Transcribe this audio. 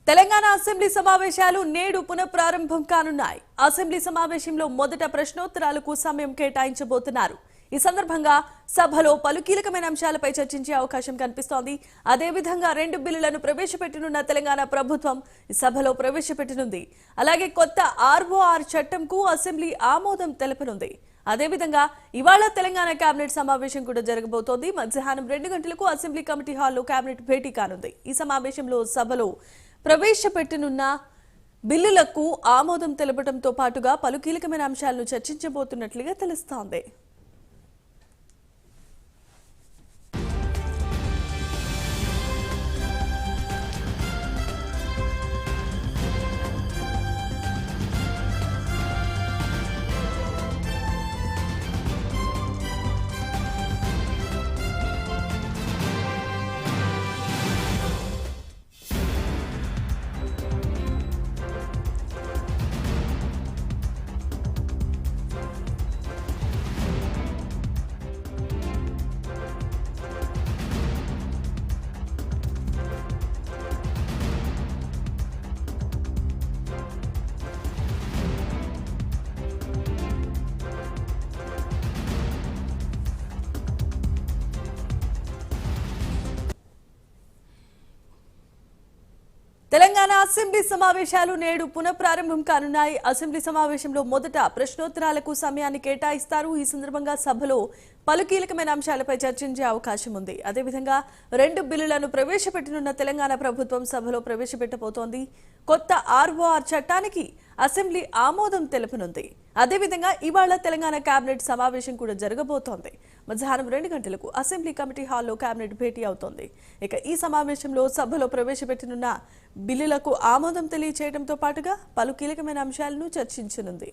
Telangana assembly సమావేశాలు నేడు పునఃప్రారంభం కానున్నాయి. అసెంబ్లీ సమావేశంలో మొదట ప్రశ్నోత్తరాలకు సమయం కేటాయించబోతున్నారు. ఈ సందర్భంగా సభలో పలు కీలకమైన అంశాలపై చర్చించే అవకాశం కనిపిస్తోంది. అదేవిధంగా 2 బిల్లులను ప్రవేశపెట్టనున్న తెలంగాణ ప్రభుత్వం ఈ సభలో ప్రవేశపెట్టనుంది. అలాగే కొత్త ఆర్ఓఆర్ చట్టంకు అసెంబ్లీ ఆమోదం తెలపనుంది. అదేవిధంగా ఇవాళ తెలంగాణ కేబినెట్ సమావేశం కూడా జరగబోతోంది. మధ్యాహ్నం 2 గంటలకు అసెంబ్లీ కమిటీ హాల్లో కేబినెట్ భేటీ కానుంది. ఈ సమావేశంలో సభలో ప్రవేశపెట్టనున్న బిల్లులకు ఆమోదం తెలపడంతో పాటుగా పలు కీలకమైన అంశాలను చర్చించబోతున్నట్లుగా తెలుస్తోంది. తెలంగాణ అసెంబ్లీ సమావేశాలు నేడు పునఃప్రారంభం కానున్నాయి. అసెంబ్లీ సమావేశంలో మొదట ప్రశ్నోత్తరాలకు సమయాన్ని కేటాయిస్తారు. ఈ సందర్భంగా సభలో పలు కీలకమైన అంశాలపై చర్చించే అవకాశం ఉంది. అదేవిధంగా 2 బిల్లులను ప్రవేశపెట్టనున్న తెలంగాణ ప్రభుత్వం సభలో ప్రవేశపెట్టబోతోంది. కొత్త ఆర్ఓఆర్ చట్టానికి అసెంబ్లీ ఆమోదం తెలపనుంది. అదేవిధంగా ఇవాళ తెలంగాణ కేబినెట్ సమావేశం కూడా జరగబోతోంది. మధ్యాహ్నం 2 గంటలకు అసెంబ్లీ కమిటీ హాల్లో కేబినెట్ భేటీ అవుతోంది. ఇక ఈ సమావేశంలో సభలో ప్రవేశపెట్టనున్న బిల్లులకు ఆమోదం తెలియచేయడంతో పాటుగా పలు కీలకమైన అంశాలను చర్చించనుంది.